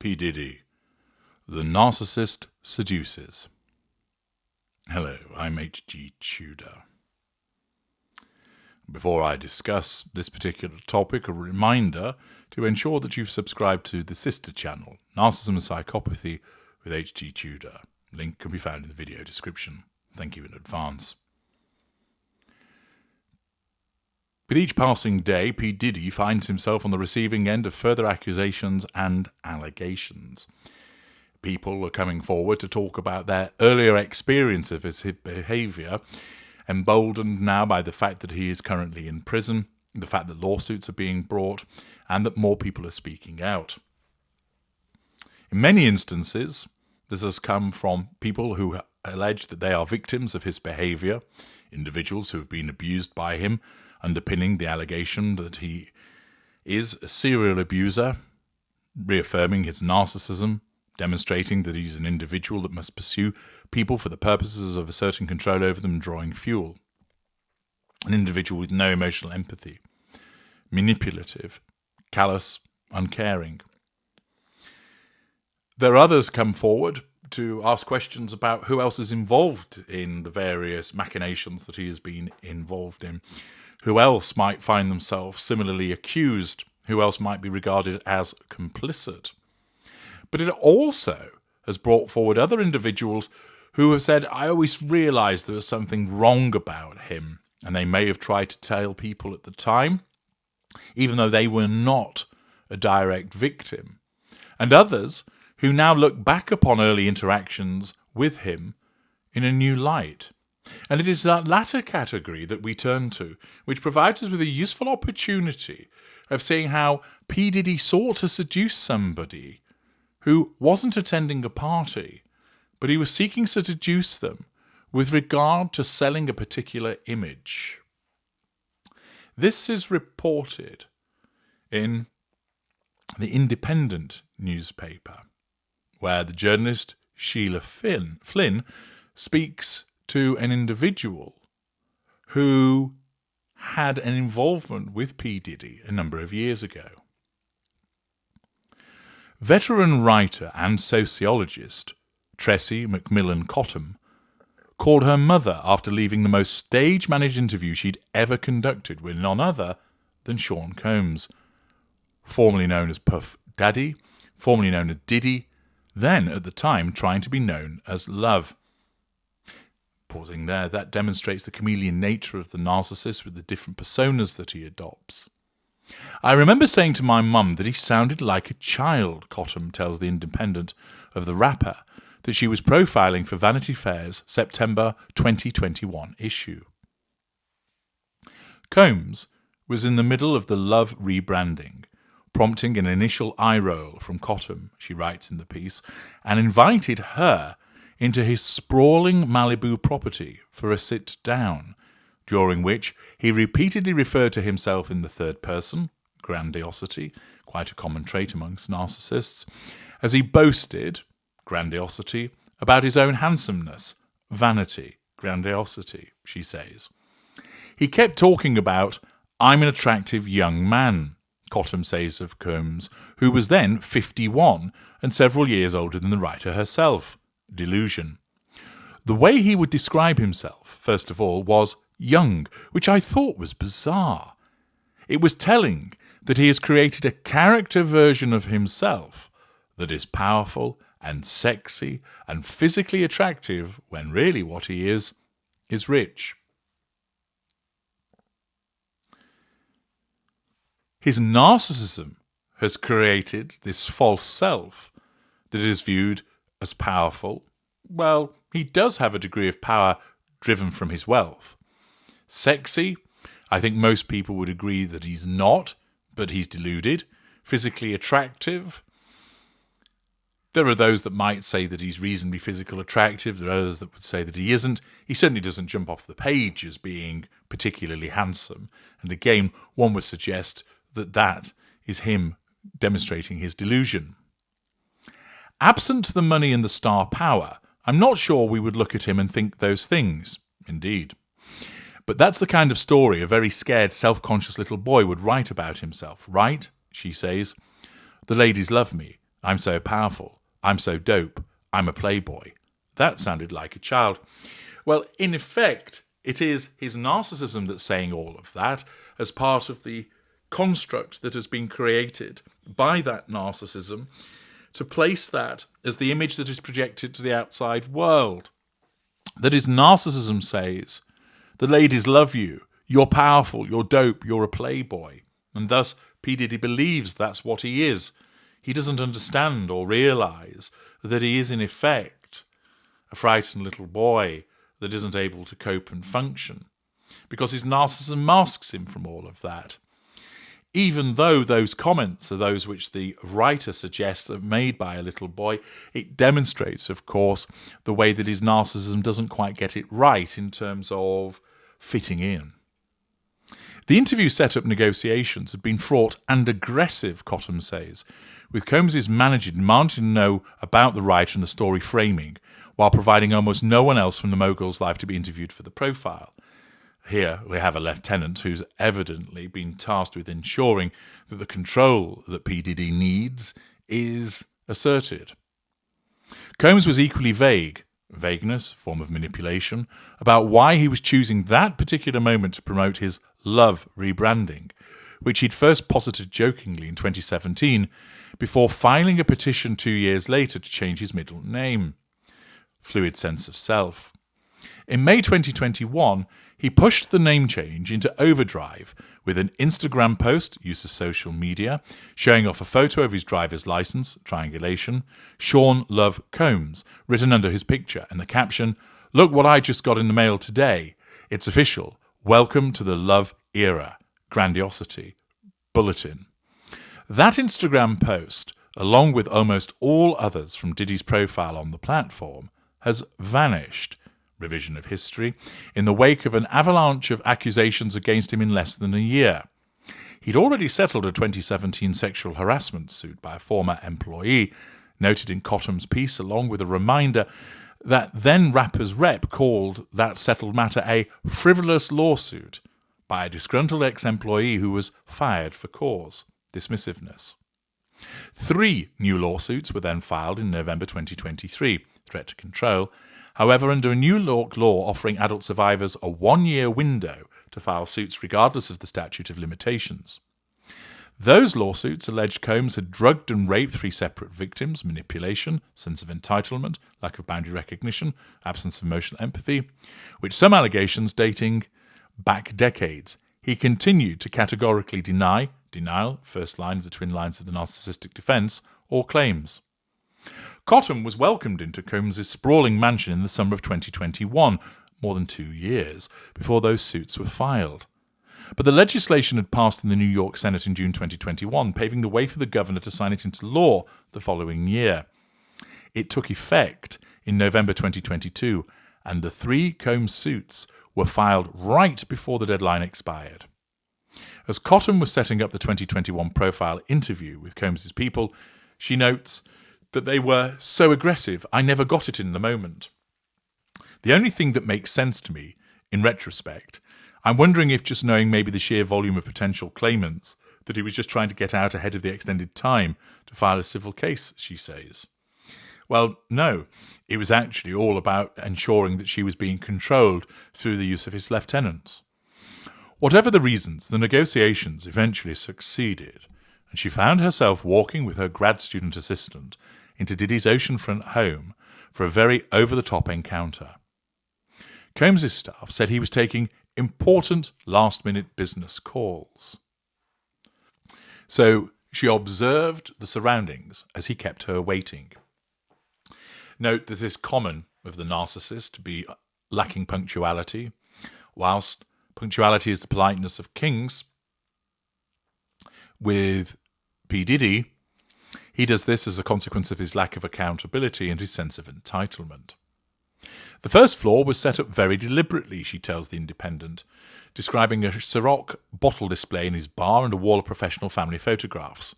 P Diddy, the narcissist seduces. Hello, I'm H.G. Tudor. Before I discuss this particular topic, a reminder to ensure that you've subscribed to the sister channel, Narcissism and Psychopathy with H.G. Tudor. Link can be found in the video description. Thank you in advance. With each passing day, P Diddy finds himself on the receiving end of further accusations and allegations. People are coming forward to talk about their earlier experience of his behaviour, emboldened now by the fact that he is currently in prison, the fact that lawsuits are being brought, and that more people are speaking out. In many instances, this has come from people who allege that they are victims of his behaviour, individuals who have been abused by him, underpinning the allegation that he is a serial abuser, reaffirming his narcissism, demonstrating that he's an individual that must pursue people for the purposes of asserting control over them and drawing fuel. An individual with no emotional empathy, manipulative, callous, uncaring. There are others come forward to ask questions about who else is involved in the various machinations that he has been involved in. Who else might find themselves similarly accused? Who else might be regarded as complicit? But it also has brought forward other individuals who have said, I always realised there was something wrong about him. And they may have tried to tell people at the time, even though they were not a direct victim. And others who now look back upon early interactions with him in a new light. And it is that latter category that we turn to, which provides us with a useful opportunity of seeing how P. Diddy sought to seduce somebody who wasn't attending a party, but he was seeking to seduce them with regard to selling a particular image. This is reported in the Independent newspaper, where the journalist Sheila Flynn speaks to an individual who had an involvement with P. Diddy a number of years ago. Veteran writer and sociologist Tressie McMillan Cottom called her mother after leaving the most stage-managed interview she'd ever conducted with none other than Sean Combs, formerly known as Puff Daddy, formerly known as Diddy, then at the time trying to be known as Love. Pausing there, that demonstrates the chameleon nature of the narcissist with the different personas that he adopts. I remember saying to my mum that he sounded like a child, Cottam tells The Independent of the rapper that she was profiling for Vanity Fair's September 2021 issue. Combs was in the middle of the Love rebranding, prompting an initial eye roll from Cottam, she writes in the piece, and invited her into his sprawling Malibu property for a sit-down, during which he repeatedly referred to himself in the third person, grandiosity, quite a common trait amongst narcissists, as he boasted, grandiosity, about his own handsomeness, vanity, grandiosity, she says. He kept talking about, I'm an attractive young man, Cottam says of Combs, who was then 51 and several years older than the writer herself. Delusion. The way he would describe himself, first of all, was young, which I thought was bizarre. It was telling that he has created a character version of himself that is powerful and sexy and physically attractive when really what he is rich. His narcissism has created this false self that is viewed as powerful. Well, he does have a degree of power driven from his wealth. Sexy, I think most people would agree that he's not, but he's deluded. Physically attractive, there are those that might say that he's reasonably physically attractive. There are others that would say that he isn't. He certainly doesn't jump off the page as being particularly handsome. And again, one would suggest that that is him demonstrating his delusion. Absent the money and the star power, I'm not sure we would look at him and think those things. Indeed. But that's the kind of story a very scared, self-conscious little boy would write about himself. Right? She says. The ladies love me. I'm so powerful. I'm so dope. I'm a playboy. That sounded like a child. Well, in effect, it is his narcissism that's saying all of that as part of the construct that has been created by that narcissism to place that as the image that is projected to the outside world. That his narcissism says, the ladies love you, you're powerful, you're dope, you're a playboy. And thus, P Diddy believes that's what he is. He doesn't understand or realise that he is in effect a frightened little boy that isn't able to cope and function, because his narcissism masks him from all of that. Even though those comments are those which the writer suggests are made by a little boy, it demonstrates, of course, the way that his narcissism doesn't quite get it right in terms of fitting in. The interview setup negotiations had been fraught and aggressive, Cottam says, with Combs's manager demanding to know about the writer and the story framing, while providing almost no one else from the mogul's life to be interviewed for the profile. Here we have a lieutenant who's evidently been tasked with ensuring that the control that P Diddy needs is asserted. Combs was equally vague, vagueness, form of manipulation, about why he was choosing that particular moment to promote his love rebranding, which he'd first posited jokingly in 2017 before filing a petition 2 years later to change his middle name. Fluid sense of self. In May 2021, he pushed the name change into overdrive with an Instagram post, use of social media, showing off a photo of his driver's license, triangulation, Sean Love Combs, written under his picture, and the caption, "Look what I just got in the mail today. It's official. Welcome to the love era. Grandiosity. Bulletin." That Instagram post, along with almost all others from Diddy's profile on the platform, has vanished, revision of history, in the wake of an avalanche of accusations against him in less than a year. He'd already settled a 2017 sexual harassment suit by a former employee, noted in Cottam's piece, along with a reminder that then rapper's rep called that settled matter a frivolous lawsuit by a disgruntled ex-employee who was fired for cause, dismissiveness. 3 new lawsuits were then filed in November 2023, threat to control, however, under a New York law offering adult survivors a 1-year window to file suits regardless of the statute of limitations. Those lawsuits alleged Combs had drugged and raped 3 separate victims, manipulation, sense of entitlement, lack of boundary recognition, absence of emotional empathy, which some allegations dating back decades. He continued to categorically deny, denial, first line of the twin lines of the narcissistic defence, all claims. Cottam was welcomed into Combs's sprawling mansion in the summer of 2021, more than 2 years before those suits were filed. But the legislation had passed in the New York Senate in June 2021, paving the way for the governor to sign it into law the following year. It took effect in November 2022, and the 3 Combs suits were filed right before the deadline expired. As Cottam was setting up the 2021 profile interview with Combs's people, she notes that they were so aggressive, I never got it in the moment. The only thing that makes sense to me, in retrospect, I'm wondering if just knowing maybe the sheer volume of potential claimants, that he was just trying to get out ahead of the extended time to file a civil case, she says. Well, no, it was actually all about ensuring that she was being controlled through the use of his lieutenants. Whatever the reasons, the negotiations eventually succeeded, and she found herself walking with her grad student assistant into Diddy's oceanfront home for a very over-the-top encounter. Combs' staff said he was taking important last-minute business calls. So she observed the surroundings as he kept her waiting. Note that it is common of the narcissist to be lacking punctuality, whilst punctuality is the politeness of kings. With P Diddy, he does this as a consequence of his lack of accountability and his sense of entitlement. The first floor was set up very deliberately, she tells The Independent, describing a Ciroc bottle display in his bar and a wall of professional family photographs.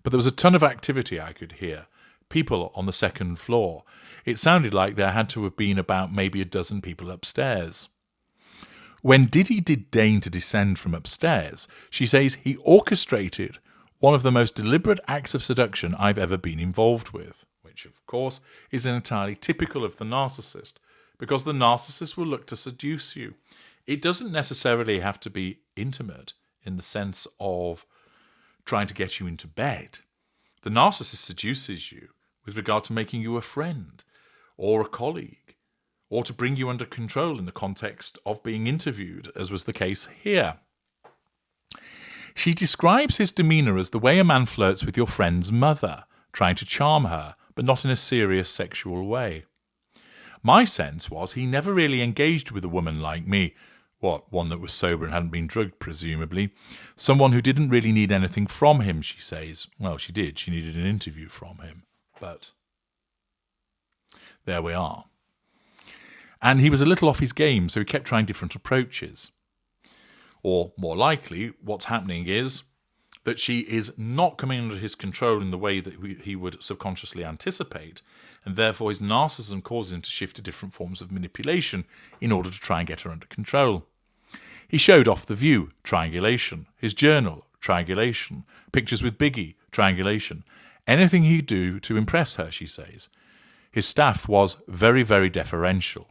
But there was a ton of activity I could hear. People on the second floor. It sounded like there had to have been about maybe a dozen people upstairs. When Diddy did deign to descend from upstairs, she says he orchestrated one of the most deliberate acts of seduction I've ever been involved with, which of course is entirely typical of the narcissist, because the narcissist will look to seduce you. It doesn't necessarily have to be intimate in the sense of trying to get you into bed. The narcissist seduces you with regard to making you a friend or a colleague, or to bring you under control in the context of being interviewed, as was the case here. She describes his demeanour as the way a man flirts with your friend's mother, trying to charm her, but not in a serious sexual way. My sense was he never really engaged with a woman like me. One that was sober and hadn't been drugged, presumably. Someone who didn't really need anything from him, she says. Well, she did. She needed an interview from him. But there we are. And he was a little off his game, so he kept trying different approaches. Or, more likely, what's happening is that she is not coming under his control in the way that he would subconsciously anticipate, and therefore his narcissism causes him to shift to different forms of manipulation in order to try and get her under control. He showed off the view, triangulation. His journal, triangulation. Pictures with Biggie, triangulation. Anything he'd do to impress her, she says. His staff was very, very deferential.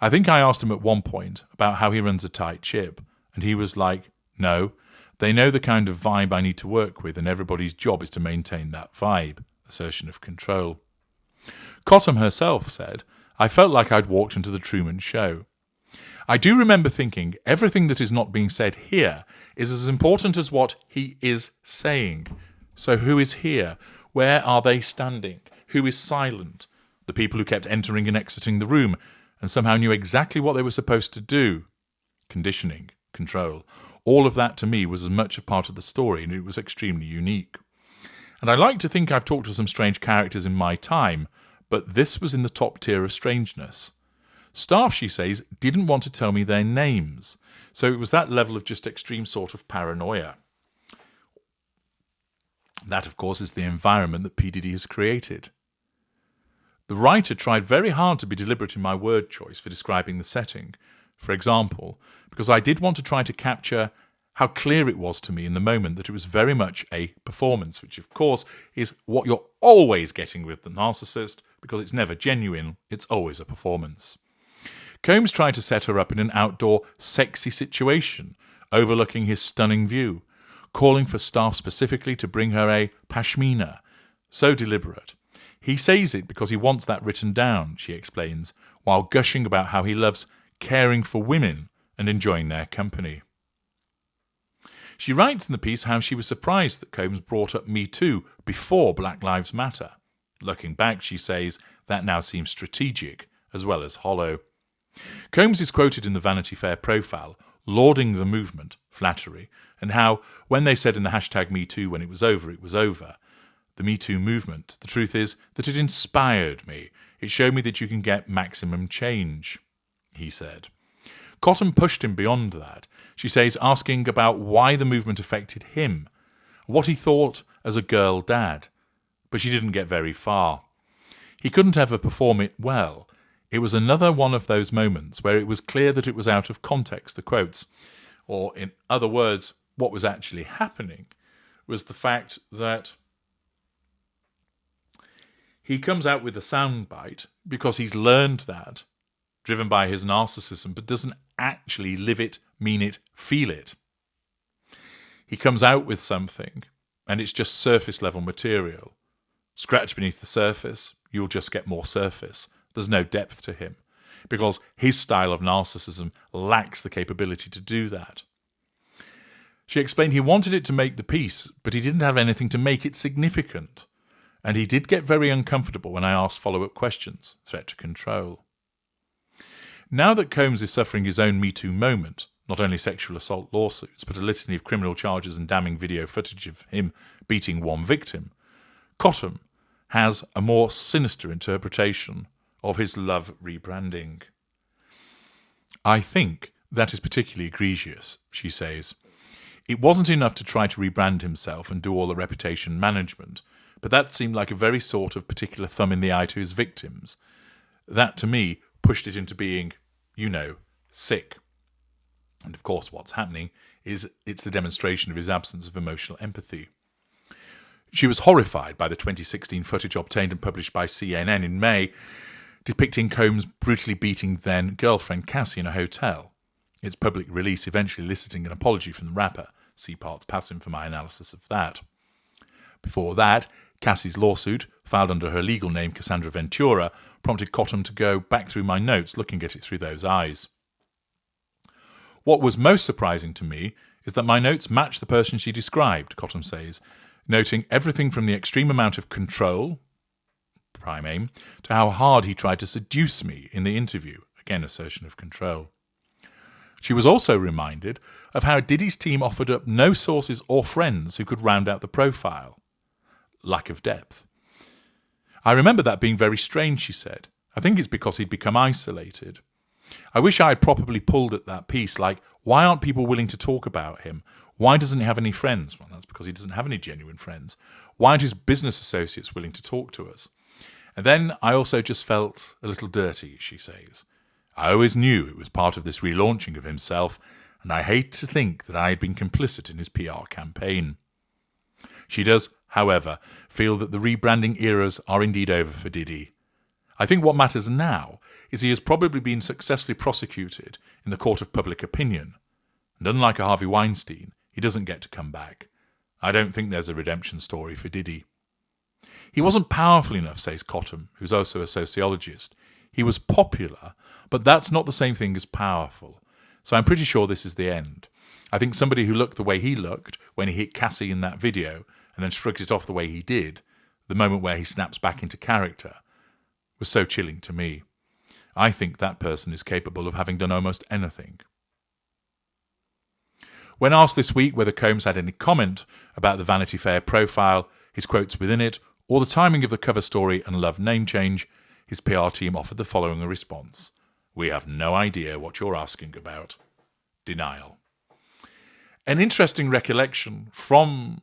I think I asked him at one point about how he runs a tight ship, and he was like, no, they know the kind of vibe I need to work with, and everybody's job is to maintain that vibe. Assertion of control. Cottam herself said, I felt like I'd walked into the Truman Show. I do remember thinking everything that is not being said here is as important as what he is saying. So who is here? Where are they standing? Who is silent? The people who kept entering and exiting the room and somehow knew exactly what they were supposed to do. Conditioning, control. All of that to me was as much a part of the story, and it was extremely unique. And I like to think I've talked to some strange characters in my time, but this was in the top tier of strangeness. Staff, she says, didn't want to tell me their names, so it was that level of just extreme sort of paranoia. That, of course, is the environment that P Diddy has created. The writer tried very hard to be deliberate in my word choice for describing the setting. For example, because I did want to try to capture how clear it was to me in the moment that it was very much a performance, which of course is what you're always getting with the narcissist, because it's never genuine, it's always a performance. Combs tried to set her up in an outdoor, sexy situation, overlooking his stunning view, calling for staff specifically to bring her a pashmina. So deliberate. He says it because he wants that written down, she explains, while gushing about how he loves caring for women and enjoying their company. She writes in the piece how she was surprised that Combs brought up Me Too before Black Lives Matter. Looking back, she says, that now seems strategic as well as hollow. Combs is quoted in the Vanity Fair profile, lauding the movement, flattery, and how, when they said in the hashtag Me Too when it was over, the Me Too movement, the truth is that it inspired me. It showed me that you can get maximum change, he said. Cottam pushed him beyond that, she says, asking about why the movement affected him, what he thought as a girl dad. But she didn't get very far. He couldn't ever perform it well. It was another one of those moments where it was clear that it was out of context, the quotes. Or, in other words, what was actually happening was the fact that he comes out with a soundbite because he's learned that, driven by his narcissism, but doesn't actually live it, mean it, feel it. He comes out with something, and it's just surface-level material. Scratch beneath the surface, you'll just get more surface. There's no depth to him, because his style of narcissism lacks the capability to do that. She explained he wanted it to make the piece, but he didn't have anything to make it significant. And he did get very uncomfortable when I asked follow-up questions, threat to control. Now that Combs is suffering his own Me Too moment, not only sexual assault lawsuits, but a litany of criminal charges and damning video footage of him beating one victim, Cottam has a more sinister interpretation of his love rebranding. I think that is particularly egregious, she says. It wasn't enough to try to rebrand himself and do all the reputation management, but that seemed like a very sort of particular thumb in the eye to his victims. That, to me, pushed it into being, sick. And of course what's happening is it's the demonstration of his absence of emotional empathy. She was horrified by the 2016 footage obtained and published by CNN in May, depicting Combs brutally beating then-girlfriend Cassie in a hotel. Its public release eventually eliciting an apology from the rapper. See parts passing for my analysis of that. Before that, Cassie's lawsuit, filed under her legal name Cassandra Ventura, prompted Cottam to go back through my notes, looking at it through those eyes. What was most surprising to me is that my notes match the person she described, Cottam says, noting everything from the extreme amount of control, prime aim, to how hard he tried to seduce me in the interview, again assertion of control. She was also reminded of how Diddy's team offered up no sources or friends who could round out the profile. Lack of depth. I remember that being very strange, she said. I think it's because he'd become isolated. I wish I had properly pulled at that piece, like, why aren't people willing to talk about him? Why doesn't he have any friends? Well, that's because he doesn't have any genuine friends. Why aren't his business associates willing to talk to us? And then I also just felt a little dirty, she says. I always knew it was part of this relaunching of himself, and I hate to think that I had been complicit in his PR campaign. She does, however, feel that the rebranding eras are indeed over for Diddy. I think what matters now is he has probably been successfully prosecuted in the court of public opinion, and unlike a Harvey Weinstein, he doesn't get to come back. I don't think there's a redemption story for Diddy. He wasn't powerful enough, says Cottam, who's also a sociologist. He was popular, but that's not the same thing as powerful. So I'm pretty sure this is the end. I think somebody who looked the way he looked when he hit Cassie in that video and then shrugged it off the way he did, the moment where he snaps back into character, was so chilling to me. I think that person is capable of having done almost anything. When asked this week whether Combs had any comment about the Vanity Fair profile, his quotes within it, or the timing of the cover story and Love name change, his PR team offered the following response. We have no idea what you're asking about. Denial. An interesting recollection from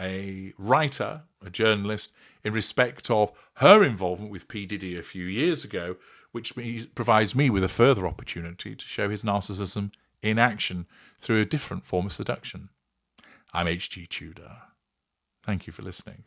a writer, a journalist, in respect of her involvement with P Diddy a few years ago, which provides me with a further opportunity to show his narcissism in action through a different form of seduction. I'm H.G. Tudor. Thank you for listening.